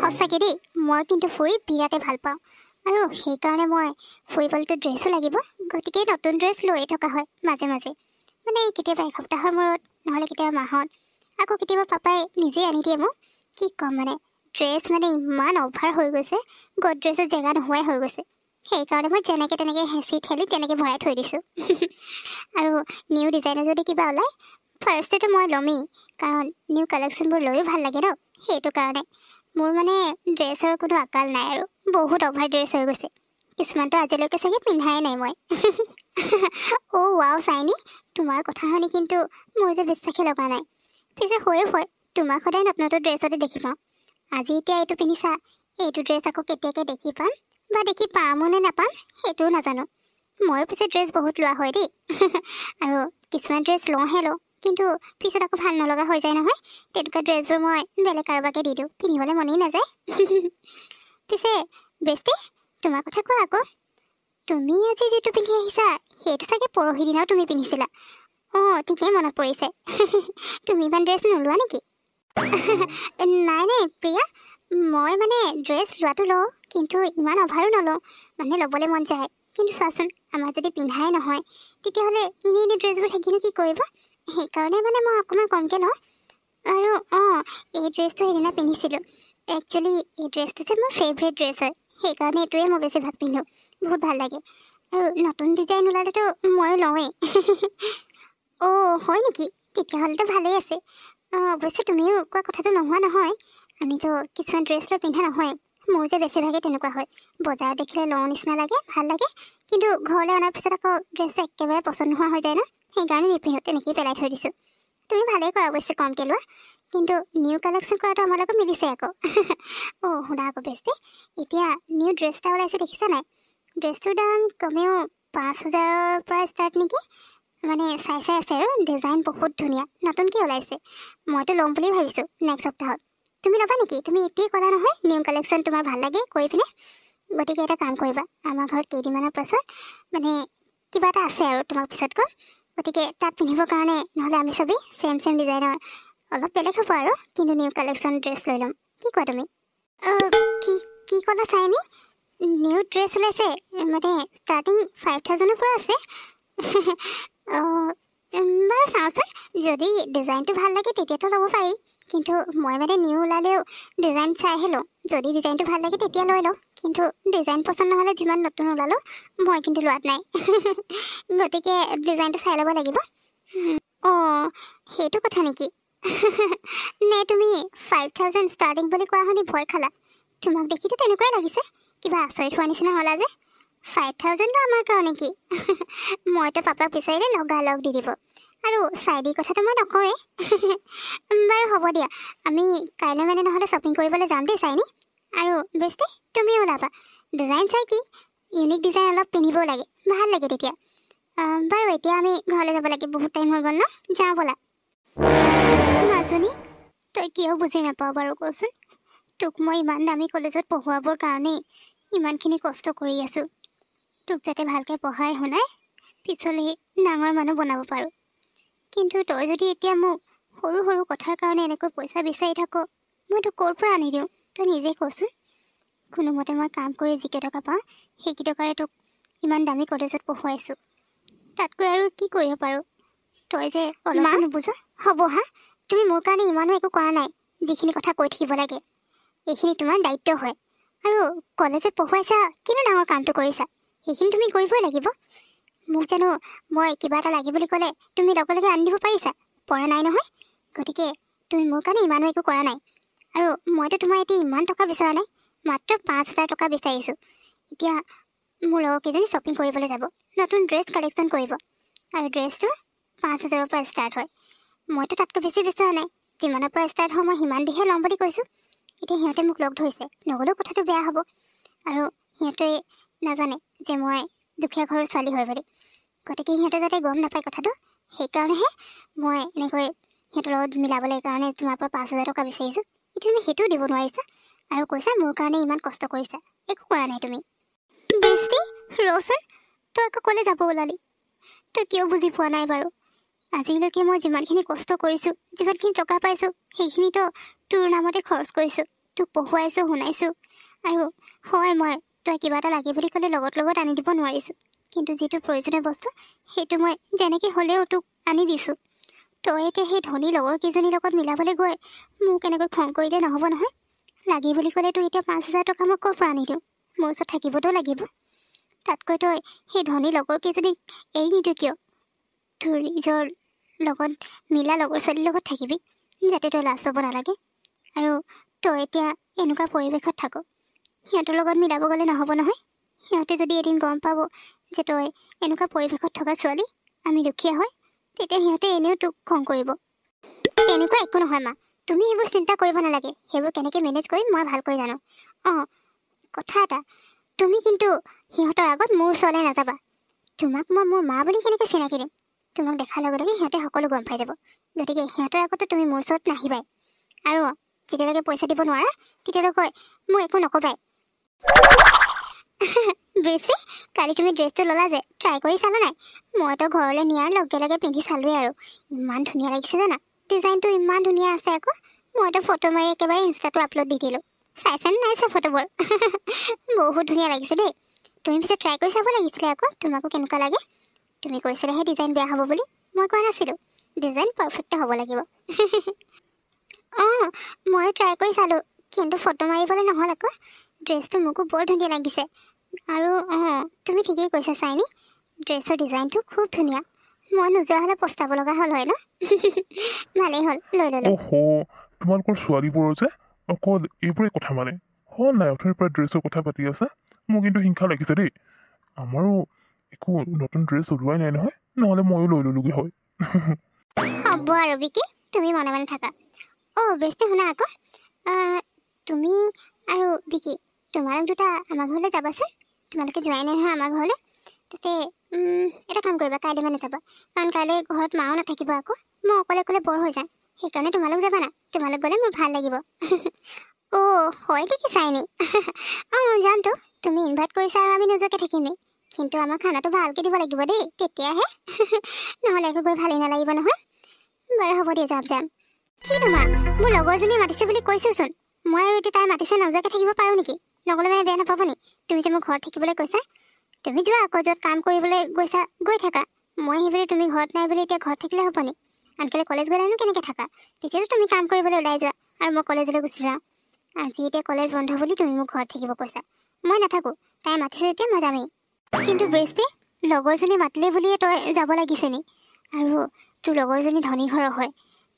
সঁচাকৈ দেই, মই কিন্তু ফুৰি বিৰাটে ভাল পাওঁ আৰু সেইকাৰণে মই ফুৰিবলৈতো ড্ৰেছো লাগিব। গতিকে নতুন ড্ৰেছ লৈয়ে থকা হয় মাজে মাজে, মানে কেতিয়াবা এসপ্তাহৰ মূৰত, নহ'লে কেতিয়াবা মাহত, আকৌ কেতিয়াবা পাপাই নিজেই আনি দিয়ে মোক। কি ক'ম মানে, ড্ৰেছ মানে ইমান অভাৰ হৈ গৈছে, গড্ৰেজত জেগা নোহোৱাই হৈ গৈছে। সেইকাৰণে মই যেনেকৈ তেনেকৈ হেঁচি ঠেলি তেনেকৈ ভৰাই থৈ দিছোঁ। আৰু নিউ ডিজাইনৰ যদি কিবা ওলায়, ফাৰ্ষ্টতেতো মই ল'মেই, কাৰণ নিউ কালেকশ্যনবোৰ লৈও ভাল লাগে ন। সেইটো কাৰণে মোৰ মানে ড্ৰেছৰ কোনো আকাল নাই আৰু, বহুত অভাৰ ড্ৰেছ হৈ গৈছে। কিছুমানটো আজিলৈকে চাগে পিন্ধাই নাই মই। অ' ৱাও চাইনি, তোমাৰ কথা শুনি কিন্তু মোৰ যে বিশ্বাসে লগা নাই। পিছে হৈও হয়, তোমাক সদায় নতুন নতুন ড্ৰেছতে দেখি পাওঁ। আজি এতিয়া এইটো পিন্ধিছা, এইটো ড্ৰেছ আকৌ কেতিয়াকৈ দেখি পাম, বা দেখি পামো নে নাপাম সেইটোও নাজানো। ময়ো পিছে ড্ৰেছ বহুত লোৱা হয় দেই। আৰু কিছুমান ড্ৰেছ লওঁ, কিন্তু পিছত আকৌ ভাল নলগা হৈ যায় নহয়। তেনেকুৱা ড্ৰেছবোৰ মই বেলেগ কাৰোবাকে দি দিওঁ, পিন্ধিবলৈ মনেই নাযায়। পিছে বেষ্টি, তোমাৰ কথা কোৱা আকৌ। তুমি আজি যিটো পিন্ধি আহিছা, সেইটো চাগে পৰহি দিনাও তুমি পিন্ধিছিলা। অঁ, ঠিকেই মনত পৰিছে। তুমি ইমান ড্ৰেছ নোলোৱা নেকি? নাই প্ৰিয়া, মই মানে ড্ৰেছ লোৱাটো লওঁ, কিন্তু ইমান অভাৰো নলওঁ। মানে ল'বলৈ মন যায়, কিন্তু চোৱাচোন, আমাৰ যদি পিন্ধাই নহয়, তেতিয়াহ'লে এনেই ড্ৰেছবোৰ থাকিনো কি কৰিব। সেইকাৰণে মানে মই অকণমান কমকৈ লওঁ। আৰু অঁ, এই ড্ৰেছটো সেইদিনা পিন্ধিছিলোঁ। একচুৱেলি এই ড্ৰেছটো যে মোৰ ফেভৰেট ড্ৰেছ হয়, সেইকাৰণে এইটোৱে মই বেছিভাগ পিন্ধোঁ। বহুত ভাল লাগে, আৰু নতুন ডিজাইন ওলালেতো ময়ো লওঁৱেই। অ' হয় নেকি? তেতিয়াহ'লেতো ভালেই আছে। অৱশ্যে তুমিও কোৱা কথাটো নোহোৱা নহয়। আমিতো কিছুমান ড্ৰেছ লৈ পিন্ধা নহয়। মোৰ যে বেছিভাগে তেনেকুৱা হয়, বজাৰত দেখিলে লওঁ নিচিনা লাগে, ভাল লাগে, কিন্তু ঘৰলৈ অনাৰ পিছত আকৌ ড্ৰেছটো একেবাৰে পচন্দ নোহোৱা হৈ যায় ন। সেইকাৰণে নিপিন্ধোঁ, তেনেকেই পেলাই থৈ দিছোঁ। তুমি ভালেই কৰা অৱশ্যে কমকৈ লোৱা, কিন্তু নিউ কালেকশ্যন কৰাটো আমাৰ লগত মিলিছে আকৌ। অ' শুনা আকৌ বেছি, এতিয়া নিউ ড্ৰেছ এটা ওলাইছে দেখিছা নাই? ড্ৰেছটোৰ দাম কমেও 5,000ৰ পৰা ষ্টাৰ্ট নেকি? মানে চাই আছে আৰু ডিজাইন বহুত ধুনীয়া, নতুনকৈ ওলাইছে। মইতো ল'ম বুলি ভাবিছোঁ নেক্সট সপ্তাহত। তুমি ল'বা নেকি? তুমি এতিয়াই ক'লা নহয় নিউ কালেকশ্যন তোমাৰ ভাল লাগে কৰি পিনে। গতিকে এটা কাম কৰিবা, আমাৰ ঘৰত কেইদিনমানৰ পাছত মানে কিবা এটা আছে আৰু তোমাক পিছত ক'ম। গতিকে তাত পিন্ধিবৰ কাৰণে নহ'লে আমি চবেই ছেম ডিজাইনৰ, অলপ বেলেগ হ'ব আৰু, কিন্তু নিউ কালেকশ্যন ড্ৰেছ লৈ ল'ম। কি কোৱা তুমি? কি কি ক'লা চাইনি? নিউ ড্ৰেছ ওলাইছে, মানে ষ্টাৰ্টিং 5,000ৰ পৰা আছে। বাৰু চাওঁচোন, যদি ডিজাইনটো ভাল লাগে তেতিয়াতো ল'ব পাৰি। কিন্তু মই মানে নিউ ওলালেও ডিজাইন চাইহে লওঁ। যদি ডিজাইনটো ভাল লাগে তেতিয়া লৈ লওঁ, কিন্তু ডিজাইন পচন্দ নহ'লে যিমান নতুন ওলালেও মই কিন্তু লোৱাত নাই। গতিকে ডিজাইনটো চাই ল'ব লাগিব। অঁ, সেইটো কথা নেকি? নে তুমি 5,000 ষ্টাৰ্টিং বুলি কোৱা শুনি ভয় খালা? তোমাক দেখিতো তেনেকুৱাই লাগিছে, কিবা আচৰিত হোৱা নিচিনা হ'লা যে। 5,000টো আমাৰ কাৰণে কি? মইতো পাপাক বিচাৰিলে লগালগ দি দিব, আৰু চাইডি কথাটো মই নকওঁৱেই। বাৰু হ'ব দিয়া, আমি কাইলৈ মানে নহ'লে শ্বপিং কৰিবলৈ যাম দেই চাইনি। আৰু বেষ্টি, তুমিও ওলাবা। ডিজাইন চাই কি, ইউনিক ডিজাইন অলপ পিন্ধিবও লাগে, ভাল লাগে তেতিয়া। বাৰু এতিয়া আমি ঘৰলৈ যাব লাগে, বহুত টাইম হৈ গ'ল ন। যাওঁ ব'লা। মাজনী, তই কিয় বুজি নাপাওঁ বাৰু কচোন? তোক মই ইমান দামী কলেজত পঢ়ুৱাবৰ কাৰণেই ইমানখিনি কষ্ট কৰি আছোঁ। তোক যাতে ভালকৈ পঢ়াই শুনাই পিছলৈ ডাঙৰ মানুহ বনাব পাৰোঁ। কিন্তু তই যদি এতিয়া মোক সৰু সৰু কথাৰ কাৰণে এনেকৈ পইচা বিচাৰি থাক, মই তোক ক'ৰ পৰা আনি দিওঁ তই নিজেই কচোন। কোনোমতে মই কাম কৰি যিকেইটকা পাওঁ সেইকেইটকাৰে তোক ইমান দামী কলেজত পঢ়ুৱাইছোঁ। তাতকৈ আৰু কি কৰিব পাৰোঁ? তই যে অলপো নুবুজ। হ'ব হা, তুমি মোৰ কাৰণে ইমানো একো কৰা নাই যিখিনি কথা কৈ থাকিব লাগে। এইখিনি তোমাৰ দায়িত্ব হয়, আৰু কলেজত পঢ়ুৱাইছা, কিনো ডাঙৰ কামটো কৰিছা, সেইখিনি তুমি কৰিবই লাগিব। মোক জানো মই কিবা এটা লাগে বুলি ক'লে তুমি লগে লগে আনি দিব পাৰিছা? পৰা নাই নহয়। গতিকে তুমি মোৰ কাৰণে ইমানো একো কৰা নাই। আৰু মইতো তোমাৰ এতিয়া ইমান টকা বিচৰা নাই, মাত্ৰ 5,000 টকা বিচাৰিছোঁ। এতিয়া মোৰ লগৰকেইজনী শ্বপিং কৰিবলৈ যাব, নতুন ড্ৰেছ কালেকশ্যন কৰিব, আৰু ড্ৰেছটো 5,000ৰ পৰা ষ্টাৰ্ট হয়। মইতো তাতকৈ বেছি বিচৰা নাই, যিমানৰ পৰা ষ্টাৰ্ট হয় মই সিমান দিহে ল'ম বুলি কৈছোঁ। এতিয়া সিহঁতে মোক লগ ধৰিছে, নগ'লেও কথাটো বেয়া হ'ব, আৰু সিহঁতে নাজানে যে মই দুখীয়া ঘৰৰ ছোৱালী হয় বুলি। গতিকে সিহঁতে যাতে গম নাপায় কথাটো, সেইকাৰণেহে মই এনেকৈ সিহঁতৰ লগত মিলাবলৈ কাৰণে তোমাৰ পৰা 5,000 টকা বিচাৰিছোঁ। এতিয়া তুমি সেইটোও দিব নোৱাৰিছা, আৰু কৈছা মোৰ কাৰণে ইমান কষ্ট কৰিছা। একো কৰা নাই তুমি। বেষ্টি ৰচোন, তই আকৌ ক'লৈ যাব ওলালি? তই কিয় বুজি পোৱা নাই বাৰু? আজিলৈকে মই যিমানখিনি কষ্ট কৰিছোঁ, যিমানখিনি টকা পাইছোঁ, সেইখিনিতো তোৰ নামতে খৰচ কৰিছোঁ। তোক পঢ়ুৱাইছোঁ শুনাইছোঁ আৰু হয় মই তই কিবা এটা লাগে বুলি ক'লে লগত আনি দিব নোৱাৰিছোঁ, কিন্তু যিটো প্ৰয়োজনীয় বস্তু সেইটো মই যেনেকৈ হ'লেও তোক আনি দিছোঁ। তই এতিয়া সেই ধনী লগৰ কেইজনীৰ লগত মিলাবলৈ গৈ মোক এনেকৈ খং কৰিলে নহ'ব নহয়। লাগি বুলি ক'লে তোৰ এতিয়া 5,000 টকা মই ক'ৰ পৰা আনি দিওঁ, মোৰ ওচৰত থাকিবতো লাগিব। তাতকৈ তই সেই ধনী লগৰ কেইজনীক এৰি নিদিওঁ কিয়? তোৰ নিজৰ লগত মিলা লগৰ ছোৱালীৰ লগত থাকিবি, যাতে তই লাজ পাব নালাগে। আৰু তই এতিয়া এনেকুৱা পৰিৱেশত থাক, সিহঁতৰ লগত মিলাব গ'লে নহ'ব নহয়। সিহঁতে যদি এদিন গম পাব যে তই এনেকুৱা পৰিৱেশত থকা ছোৱালী, আমি দুখীয়া হয়, তেতিয়া সিহঁতে এনেও তোক খং কৰিব। তেনেকুৱা একো নহয় মা, তুমি সেইবোৰ চিন্তা কৰিব নালাগে। সেইবোৰ কেনেকৈ মেনেজ কৰিম মই ভালকৈ জানো। অঁ, কথা এটা, তুমি কিন্তু সিহঁতৰ আগত মোৰ ওচৰলৈ নাযাবা। তোমাক মই মোৰ মা বুলি কেনেকৈ চিনাকি দিম? তোমাক দেখাৰ লগে লগে সিহঁতে সকলো গম পাই যাব। গতিকে সিহঁতৰ আগতো তুমি মোৰ ওচৰত নাহিবাই। আৰু যেতিয়ালৈকে পইচা দিব নোৱাৰা তেতিয়ালৈকে মোক একো নকবাই। ব্ৰেচি, কালি তুমি ড্ৰেছটো ল'লা যে ট্ৰাই কৰি চালা নাই? মইতো ঘৰলৈ নিয়াৰ লগে লগে পিন্ধি চালোৱেই আৰু ইমান ধুনীয়া লাগিছে জানা। ডিজাইনটো ইমান ধুনীয়া আছে আকৌ। মইতো ফটো মাৰি একেবাৰে ইনষ্টাটো আপলোড দি দিলোঁ। চাইছানে নাই চোৱা ফটোবোৰ? বহুত ধুনীয়া লাগিছে দেই। তুমি পিছে ট্ৰাই কৰি চাব লাগিছিলে আকৌ, তোমাকো কেনেকুৱা লাগে। তুমি কৈছিলেহে ডিজাইন বেয়া হ'ব বুলি, মই কোৱা নাছিলোঁ। ডিজাইন পাৰফেক্ট হ'ব লাগিব। অঁ, ময়ো ট্ৰাই কৰি চালোঁ, কিন্তু ফটো মাৰিবলৈ নহ'ল আকৌ। ড্ৰেছটো মোকো বৰ ধুনীয়া লাগিছে। আৰু অঁ, তুমি ঠিকেই কৈছা চাইনি, ড্ৰেছৰ ডিজাইনটো খুব ধুনীয়া। মই নোযোৱা হ'লে পস্তাব লগা হ'ল হয় ন। ভালেই হ'ল, লৈ ল'লোঁ। তোমালোকৰ ছোৱালীবোৰৰ যে অকল এইবোৰে কথা মানে হ'ল নাই। অথনিৰ পৰা ড্ৰেছৰ কথা পাতি আছে, মোৰ কিন্তু হিংসা লাগিছে দেই। আমাৰো একো নতুন ড্ৰেছ ওলোৱাই নাই নহয়, নহ'লে ময়ো লৈ ল'লোগৈ হয়। হ'ব আৰু বিকি, তুমি মনে মনে থাকা। অঁ ব্ৰেচি, শুনা আকৌ, তুমি আৰু বিকি তোমালোক দুটা আমাৰ ঘৰলৈ যাবাচোন। তোমালোকে যোৱাই নাই নহয় আমাৰ ঘৰলৈ। তাতে এটা কাম কৰিবা, কাইলৈ মানে যাবা, কাৰণ কাইলৈ ঘৰত মাও নাথাকিব আকৌ। মই অকলে অকলে বৰ হৈ যাম, সেইকাৰণে তোমালোক যাবা না। তোমালোক গ'লে মোৰ ভাল লাগিব। অ' হয় নেকি চাইনি? অঁ যামতো, তুমি ইনভাইট কৰিছা আৰু আমি নোযোৱাকৈ থাকিমেই। কিন্তু আমাৰ খানাটো ভালকৈ দিব লাগিব দেই, তেতিয়াহে। নহ'লে একো গৈ ভালেই নালাগিব নহয়। বাৰু হ'ব দিয়া, যাম। কি তোমাৰ মোৰ লগৰজনীয়ে মাতিছে বুলি কৈছোঁচোন। মই আৰু এতিয়া তাই মাতিছে নোযোৱাকৈ থাকিব পাৰোঁ নেকি? নগ'লে মানে বেয়া নাপাব নি? তুমি যে মোক ঘৰত থাকিবলৈ কৈছা। তুমি যোৱা আকৌ, য'ত কাম কৰিবলৈ গৈছা গৈ থাকা। মই সেইবুলি তুমি ঘৰত নাই বুলি এতিয়া ঘৰত থাকিলে হ'ব নি? আনকালে কলেজ গ'লেনো কেনেকৈ থাকা? তেতিয়াতো তুমি কাম কৰিবলৈ ওলাই যোৱা আৰু মই কলেজলৈ গুচি যাওঁ। আজি এতিয়া কলেজ বন্ধ বুলি তুমি মোক ঘৰত থাকিব কৈছা। মই নাথাকোঁ, তাই মাতিছে যেতিয়া মই যামেই। কিন্তু ব্ৰেচি, লগৰজনী মাতিলে বুলিয়ে তই যাব লাগিছে নি? আৰু তোৰ লগৰজনী ধনী ঘৰৰ হয়,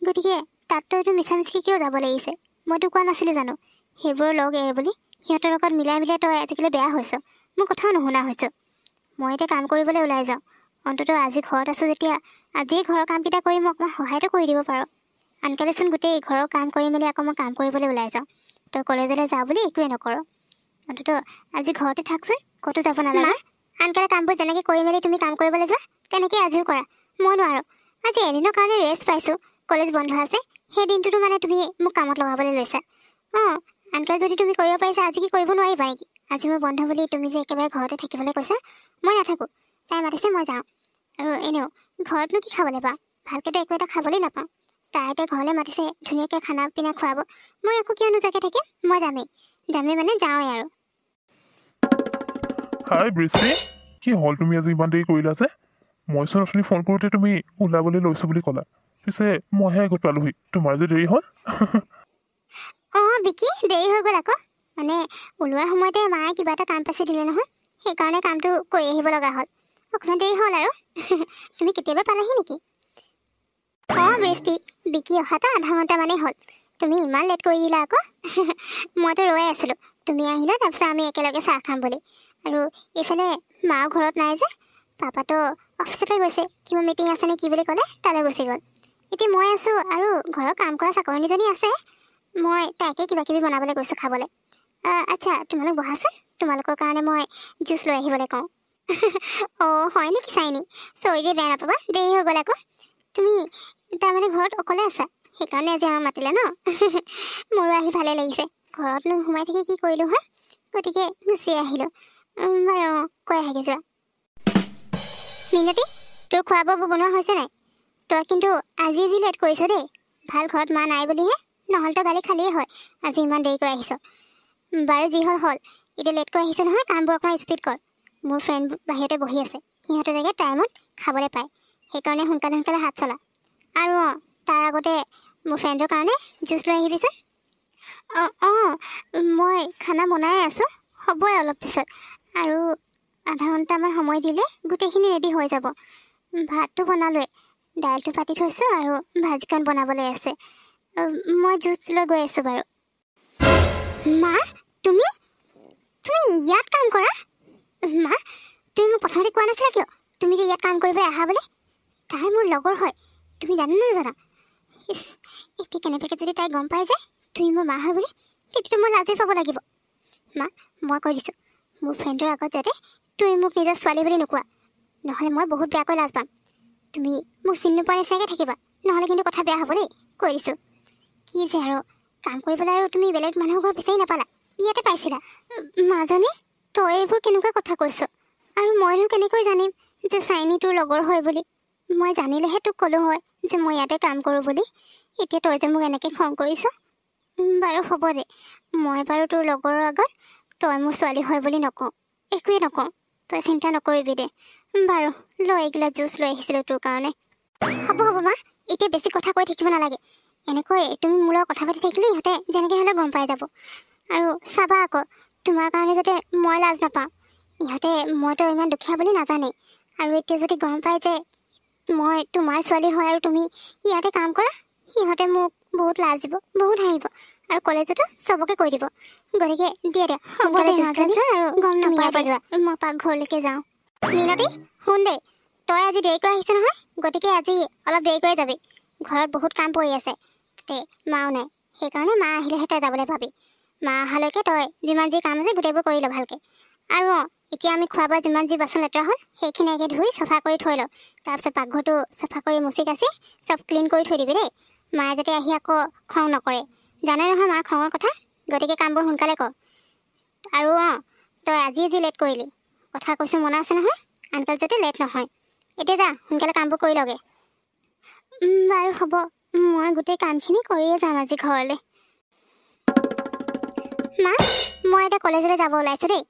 গতিকে তাত তইতো মিছামিছিকৈ কিয় যাব লাগিছে? মইতো কোৱা নাছিলোঁ জানো সেইবোৰৰ লগ এৰ বুলি? সিহঁতৰ লগত মিলাই তই আজিকালি বেয়া হৈছ, মোৰ কথাও নুশুনা হৈছ। মই এতিয়া কাম কৰিবলৈ ওলাই যাওঁ। অন্ততঃ আজি ঘৰত আছোঁ যেতিয়া আজিয়ে ঘৰৰ কামকেইটা কৰি মোক অকণমান সহায়টো কৰি দিব পাৰ। আনকালেচোন গোটেই ঘৰৰ কাম কৰি মেলি আকৌ মই কাম কৰিবলৈ ওলাই যাওঁ, তই কলেজলৈ যাওঁ বুলি একোৱে নকৰ। অন্ততঃ আজি ঘৰতে থাকচোন, ক'তো যাব নালাগে। আনকালে কামবোৰ যেনেকৈ কৰি মেলি তুমি কাম কৰিবলৈ যোৱা তেনেকৈ আজিও কৰা। মই নোৱাৰোঁ। আজি এদিনৰ কাৰণে ৰেষ্ট পাইছোঁ, কলেজ বন্ধ আছে, সেই দিনটোতো মানে তুমি মোক কামত লগাবলৈ লৈছা। অঁ, আনকালে যদি তুমি কৰিব পাৰিছা, আজি কি কৰিব নোৱাৰিবা নেকি? আজি মোৰ বন্ধ বুলি তুমি যে একেবাৰে ঘৰতে থাকিবলৈ কৈছা। মই নাথাকোঁ, তাই মাতিছে মই যাওঁ। আৰু এনেও ঘৰতনো কি খাবলৈ পাওঁ? ভালকৈতো একো এটা খাবলৈ নাপাওঁ। তাই এতিয়া ঘৰলৈ মাতিছে, ধুনীয়াকৈ খানা পিনা খুৱাব। মই একো কিয় নোযোৱাকৈ থাকিম? মই যামেই মানে যাওঁৱেই আৰু। হাই ব্ৰেচি, কি হ'ল তুমি আজি ইমান দেৰি কৰিলা যে? মইচোন অথনি ফোন কৰোঁতে তুমি ওলাবলৈ লৈছোঁ বুলি ক'লা, পিছে মইহে আগত পালোহি। তোমাৰ যে দেৰি হ'ল। অঁ বিকি, দেৰি হৈ গ'ল আকৌ। মানে ওলোৱাৰ সময়তে মায়ে কিবা এটা কাম পাইছে দিলে নহয়, সেইকাৰণে কামটো কৰি আহিব লগা হ'ল। অকণমান দেৰি হ'ল আৰু। তুমি কেতিয়াবা পালাহি নেকি? অঁ ব্ৰেচি, বিকি অহাটো আধা ঘণ্টামানেই হ'ল। তুমি ইমান লেট কৰি দিলা আকৌ। মইতো ৰৈ আছিলোঁ তুমি আহিলা, তাৰপিছত আমি একেলগে চাহ খাম বুলি। আৰু এইফালে মাও ঘৰত নাই যে, পাপাতো অফিচতে গৈছে, কিবা মিটিং আছে নে কি বুলি ক'লে, তালৈ গুচি গ'ল। এতিয়া মই আছোঁ আৰু ঘৰৰ কাম কৰা চাকৰণীজনী আছে। মই তাইকে কিবা কিবি বনাবলৈ গৈছোঁ খাবলৈ। আচ্ছা তোমালোক বহাচোন, তোমালোকৰ কাৰণে মই জুচ লৈ আহিবলৈ কওঁ। অঁ হয় নেকি চাইনি? চৰি দেই, বেয়া নাপাবা, দেৰি হৈ গ'ল আকৌ। তুমি তাৰমানে ঘৰত অকলে আছা, সেইকাৰণে আজি আমাক মাতিলে ন? মোৰো আহি ভালেই লাগিছে। ঘৰতনো সোমাই থাকি কি কৰিলোঁ হয়, গতিকে গুচি আহিলোঁ। বাৰু কৈ আহেগৈ যোৱা। মিনতি, তোৰ খোৱা বোৱা বনোৱা হৈছে নাই? তই কিন্তু আজি লেট কৰিছ দেই। ভাল ঘৰত মা নাই বুলিহে, নহ'লেতো গালি খালিয়েই হয় আজি ইমান দেৰিকৈ আহিছ। বাৰু যি হ'ল হ'ল, এতিয়া লেটকৈ আহিছে নহয়, কামবোৰ অকণমান স্পীড কৰ। মোৰ ফ্ৰেণ্ড বাহিৰতে বহি আছে, সিহঁতে চাগে টাইমত খাবলৈ পায়, সেইকাৰণে সোনকালে সোনকালে হাত চলা। আৰু তাৰ আগতে মোৰ ফ্ৰেণ্ডৰ কাৰণে জুচ লৈ আহিবিচোন। অঁ মই খানা বনাই আছোঁ, হ'বই অলপ পিছত, আৰু আধা ঘণ্টামান সময় দিলে গোটেইখিনি ৰেডি হৈ যাব। ভাতটো বনালোৱে, দাইলটো পাতি থৈছোঁ আৰু ভাজিকণ বনাবলৈ আছে। মই জুচ লৈ গৈ আছোঁ বাৰু। মা, তুমি তুমি ইয়াত কাম কৰা? মা, তুমি মোক প্ৰথমতে কোৱা নাছিলা কিয় তুমি যে ইয়াত কাম কৰিব আহা বুলি? তাই মোৰ লগৰ হয়, তুমি জানা নে নাজানা? ইছ, এতিয়া কেনেবাকৈ যদি তাই গম পাই যায় তুমি মোৰ মা হয় বুলি, তেতিয়াতো মই লাজেই পাব লাগিব। মা, মই কৈ দিছোঁ, মোৰ ফ্ৰেণ্ডৰ আগত যাতে তুমি মোক নিজৰ ছোৱালী বুলি নোকোৱা, নহ'লে মই বহুত বেয়াকৈ লাজ পাম। তুমি মোক চিনি নোপোৱা নিচিনাকৈ থাকিবা, নহ'লে কিন্তু কথা বেয়া হ'ব দেই, কৈ দিছোঁ। কি যে আৰু কাম কৰিবলৈ আৰু তুমি বেলেগ মানুহৰ ঘৰ বিচাৰি নাপালা, ইয়াতে পাইছিলা। মাজনী, তই এইবোৰ কেনেকুৱা কথা কৈছ? আৰু মইনো কেনেকৈ জানিম যে চাইনি তোৰ লগৰ হয় বুলি? মই জানিলেহে তোক ক'লোঁ হয় যে মই ইয়াতে কাম কৰোঁ বুলি। এতিয়া তই যে মোক এনেকৈ খং কৰিছ। বাৰু হ'ব দে, মই বাৰু তোৰ লগৰৰ আগত তই মোৰ ছোৱালী হয় বুলি নকওঁ, একোৱেই নকওঁ, তই চিন্তা নকৰিবি দে। বাৰু লৈ এইগিলাচ জুচ লৈ আহিছিলোঁ তোৰ কাৰণে। হ'ব মা, এতিয়া বেছি কথা কৈ থাকিব নালাগে। এনেকৈ তুমি মোৰ লগত কথা পাতি থাকিলে ইহঁতে যেনেকৈ হ'লেও গম পাই যাব। আৰু চাবা আকৌ, তোমাৰ কাৰণে যাতে মই লাজ নাপাওঁ। ইহঁতে মইতো ইমান দুখীয়া বুলি নাজানে, আৰু এতিয়া যদি গম পাই যে মই তোমাৰ ছোৱালী হয় আৰু তুমি ইয়াতে কাম কৰা, সিহঁতে মোক বহুত লাজ দিব, বহুত হাঁহিব, আৰু কলেজতো চবকে কৈ দিব। গতিকে দিয়া সোনকালে আৰু গম নাপাই যোৱা, মই পাকঘৰলৈকে যাওঁ। মিনতি, শুন দেই, তই আজি দেৰিকৈ আহিছে নহয়, গতিকে আজি অলপ দেৰিকৈ যাবি। ঘৰত বহুত কাম পৰি আছে, তাতে মাও নাই, সেইকাৰণে মা আহিলেহে তই যাবলৈ পাবি। মা অহালৈকে তই যিমান যি কাম আছে গোটেইবোৰ কৰি ল ভালকৈ। আৰু এতিয়া আমি খোৱা বোৱা যিমান যি বাচন লেতেৰা হ'ল সেইখিনি একে ধুই চাফা কৰি থৈ লওঁ। তাৰপিছত পাকঘৰটো চাফা কৰি মুচি কাচি চব ক্লিন কৰি থৈ দিবি দেই। মায়ে যাতে আহি আকৌ খং নকৰে, জানে নহয় মাৰ খঙৰ কথা। গতিকে কামবোৰ সোনকালে কৰ। আৰু তই আজি লেট কৰিলি, কথা কৈছোঁ মনত আছে নহয়, আনকাল যাতে লেট নহয়। এতিয়া যা সোনকালে কামবোৰ কৰি লগে। বাৰু হ'ব, মই গোটেই কামখিনি কৰিয়ে যাম আজি ঘৰলৈ। মা, মই এতিয়া কলেজলৈ যাব ওলাইছোঁ দেই।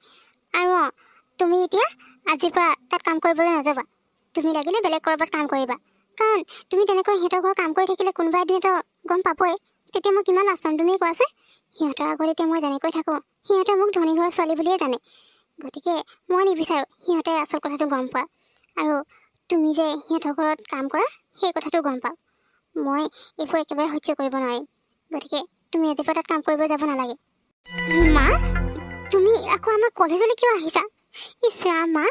আৰু তুমি এতিয়া আজিৰ পৰা তাত কাম কৰিবলৈ নাযাবা। তুমি লাগিলে বেলেগ ক'ৰবাত কাম কৰিবা, কাৰণ তুমি তেনেকৈ সিহঁতৰ ঘৰত কাম কৰি থাকিলে কোনোবা এদিনতো গম পাবই, তেতিয়া মই কিমান লাজ পাম তুমিয়ে কোৱাচোন। সিহঁতৰ আগত এতিয়া মই যেনেকৈ থাকোঁ, সিহঁতে মোক ধনী ঘৰৰ ছোৱালী বুলিয়ে জানে। গতিকে মই নিবিচাৰোঁ সিহঁতে আচল কথাটো গম পোৱা, আৰু তুমি যে সিহঁতৰ ঘৰত কাম কৰা সেই কথাটো গম পাওঁ। মই এইবোৰ একেবাৰে সহ্য কৰিব নোৱাৰিম। গতিকে তুমি আজিৰ পৰা তাত কাম কৰিব যাব নালাগে। মা, তুমি আকৌ আমাৰ কলেজলৈ কিয় আহিছা? ইছ ৰাম মা,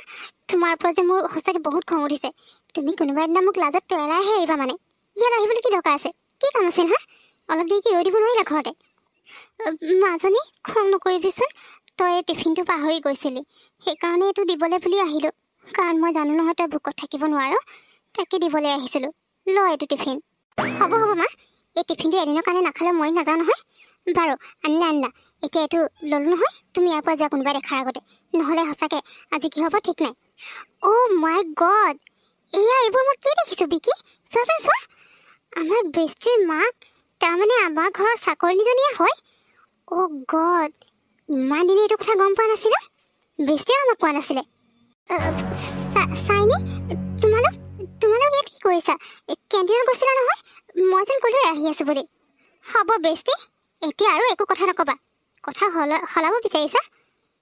তোমাৰ ওপৰত যে মোৰ সঁচাকৈ বহুত খং উঠিছে। তুমি কোনোবা এদিনা মোক লাজত পেলাইহে আহিবা মানে। ইয়াত আহিবলৈ কি দৰকাৰ আছে? কি কাম আছিল হা? অলপ দেৰিকৈ ৰৈ দিব নোৱাৰিলা ঘৰতে? মাজনী, খং নকৰিবিচোন, তই টিফিনটো পাহৰি গৈছিলি, সেইকাৰণে এইটো দিবলৈ বুলি আহিলোঁ। কাৰণ মই জানো নহয় তই ভোকত থাকিব নোৱাৰ, তাকে দিবলৈ আহিছিলোঁ। ল এইটো টিফিন। হ'ব মা, এই টিফিনটো এদিনৰ কাৰণে নাখালে মৰি নাযাওঁ নহয়। বাৰু আনিলা, এতিয়া এইটো ল'লোঁ নহয়, তুমি ইয়াৰ পৰা যোৱা কোনোবাই দেখাৰ আগতে, নহ'লে সঁচাকৈ আজি কি হ'ব ঠিক নাই। অ' মাই গড, এইবোৰ মই কি দেখিছোঁ বিকি? চোৱাচোন চোৱা, আমাৰ বৃষ্টিৰ মাক, তাৰমানে আমাৰ ঘৰৰ চাকৰিনীজনীয়ে হয়। অ' গড, ইমান দিনে এইটো কথা গম পোৱা নাছিলোঁ। বৃষ্টিও আমাক কোৱা নাছিলে। চাইনি, তোমালোক ইয়াত কি কৰিছা? কেণ্টিনত গৈছিলা নহয়, মইচোন ক'লোৱে আহি আছোঁ বুলি। হ'ব বৃষ্টি, এতিয়া আৰু একো কথা নক'বা। কথা সলাব বিচাৰিছা?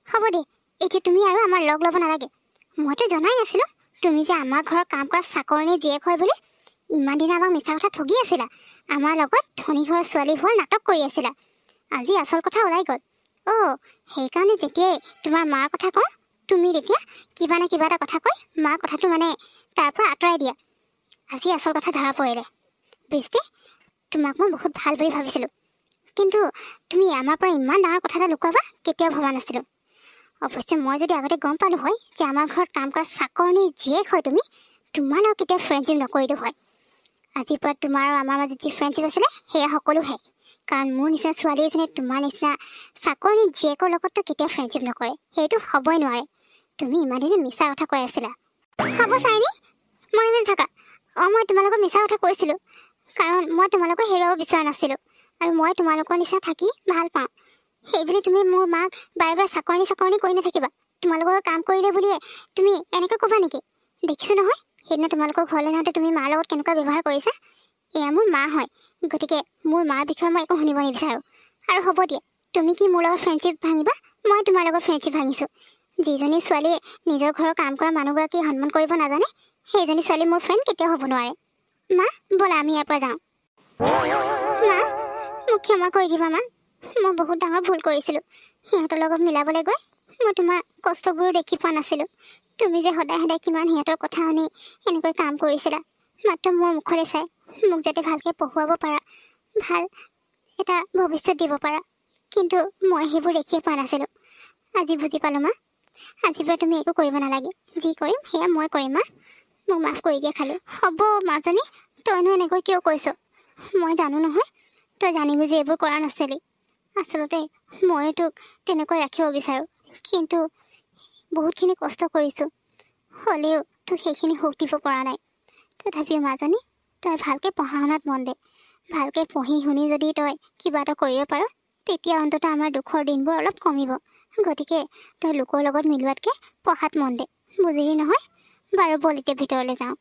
হ'ব দে, এতিয়া তুমি আৰু আমাৰ লগ ল'ব নালাগে। মইতো জনাই নাছিলোঁ তুমি যে আমাৰ ঘৰৰ কাম কৰা চাকৰণী জীয়েক হয় বুলি। ইমান দিনে আমাক মিছা কথা ঠগি আছিলা, আমাৰ লগত ধনী ঘৰৰ ছোৱালী হোৱাৰ নাটক কৰি আছিলা। আজি আচল কথা ওলাই গ'ল। অ' সেইকাৰণে যেতিয়াই তোমাৰ মাৰ কথা কওঁ, তুমি তেতিয়া কিবা না কিবা এটা কথা কৈ মাৰ কথাটো মানে তাৰ পৰা আঁতৰাই দিয়া। আজি আচল কথা ধৰা পৰিলে। বৃষ্টি, তোমাক মই বহুত ভাল বুলি ভাবিছিলোঁ, কিন্তু তুমি আমাৰ পৰা ইমান ডাঙৰ কথা এটা লুকুৱাবা কেতিয়াও ভবা নাছিলোঁ। অৱশ্যে মই যদি আগতে গম পালোঁ হয় যে আমাৰ ঘৰত কাম কৰা চাকৰণিৰ জীয়েক হয় তুমি, তোমাৰ লগত কেতিয়াও ফ্ৰেণ্ডশ্বিপ নকৰিলোঁ হয়। আজিৰ পৰা তোমাৰ আৰু আমাৰ মাজত যি ফ্ৰেণ্ডশ্বিপ আছিলে সেয়া সকলো শেষ। কাৰণ মোৰ নিচিনা ছোৱালী এজনীয়ে তোমাৰ নিচিনা চাকৰণি জীয়েকৰ লগততো কেতিয়াও ফ্ৰেণ্ডশ্বিপ নকৰে, সেইটো হ'বই নোৱাৰে। তুমি ইমান দিনে মিছা কথা কৈ আছিলা। হ'ব চাইনি, মই ইমান থাকা। মই তোমালোকক মিছা কথা কৈছিলোঁ, কাৰণ মই তোমালোকক হেৰুৱাব বিচৰা নাছিলোঁ। আৰু মই তোমালোকৰ নিচিনা থাকি ভাল পাওঁ। সেইবুলি তুমি মোৰ মাক বাৰে বাৰে চাকৰণি কৰি নাথাকিবা। তোমালোকৰ কাম কৰিলে বুলিয়ে তুমি এনেকৈ ক'বা নেকি? দেখিছোঁ নহয় সেইদিনা তোমালোকৰ ঘৰলৈ যাওঁতে তুমি মাৰ লগত কেনেকুৱা ব্যৱহাৰ কৰিছা। এয়া মোৰ মা হয়, গতিকে মোৰ মাৰ বিষয়ে মই একো শুনিব নিবিচাৰোঁ। আৰু হ'ব দিয়া, তুমি কি মোৰ লগত ফ্ৰেণ্ডশ্বিপ ভাঙিবা? মই তোমাৰ লগত ফ্ৰেণ্ডশ্বিপ ভাঙিছোঁ। যিজনী ছোৱালীয়ে নিজৰ ঘৰৰ কাম কৰা মানুহগৰাকীক সন্মান কৰিব নাজানে, সেইজনী ছোৱালী মোৰ ফ্ৰেণ্ড কেতিয়াও হ'ব নোৱাৰে। মা ব'লা আমি ইয়াৰ পৰা যাওঁ। মা মোক ক্ষমা কৰি দিবা মা, মই বহুত ডাঙৰ ভুল কৰিছিলোঁ। সিহঁতৰ লগত মিলাবলৈ গৈ মই তোমাৰ কষ্টবোৰো দেখি পোৱা নাছিলোঁ। তুমি যে সদায় সদায় কিমান সিহঁতৰ কথা শুনি এনেকৈ কাম কৰিছিলা, মাত্ৰ মোৰ মুখলৈ চাই মোক যাতে ভালকৈ পঢ়ুৱাব পাৰা, ভাল এটা ভৱিষ্যত দিব পাৰা, কিন্তু মই সেইবোৰ দেখিয়ে পোৱা নাছিলোঁ। আজি বুজি পালোঁ মা, আজিৰ পৰা তুমি একো কৰিব নালাগে। যি কৰিম সেয়া মই কৰিম মা, মোক মাফ কৰি দিয়া খালি। হ'ব মাজনী, তইনো এনেকৈ কিয় কৈছ? মই জানো নহয় তই জানি বুজি এইবোৰ কৰা নাছিলি। আচলতে ময়ো তোক তেনেকৈ ৰাখিব বিচাৰোঁ, কিন্তু বহুতখিনি কষ্ট কৰিছোঁ, হ'লেও তোক সেইখিনি সুখ দিব পৰা নাই। তথাপিও মাজনী, তই ভালকৈ পঢ়া শুনাত মন দে। ভালকৈ পঢ়ি শুনি যদি তই কিবা এটা কৰিব পাৰ, তেতিয়া অন্ততঃ আমাৰ দুখৰ দিনবোৰ অলপ কমিব। গতিকে তই লোকৰ লগত মিলোৱাতকৈ পঢ়াত মন দে, বুজিলি নহয়? বাৰু বল এতিয়া ভিতৰলৈ যাওঁ।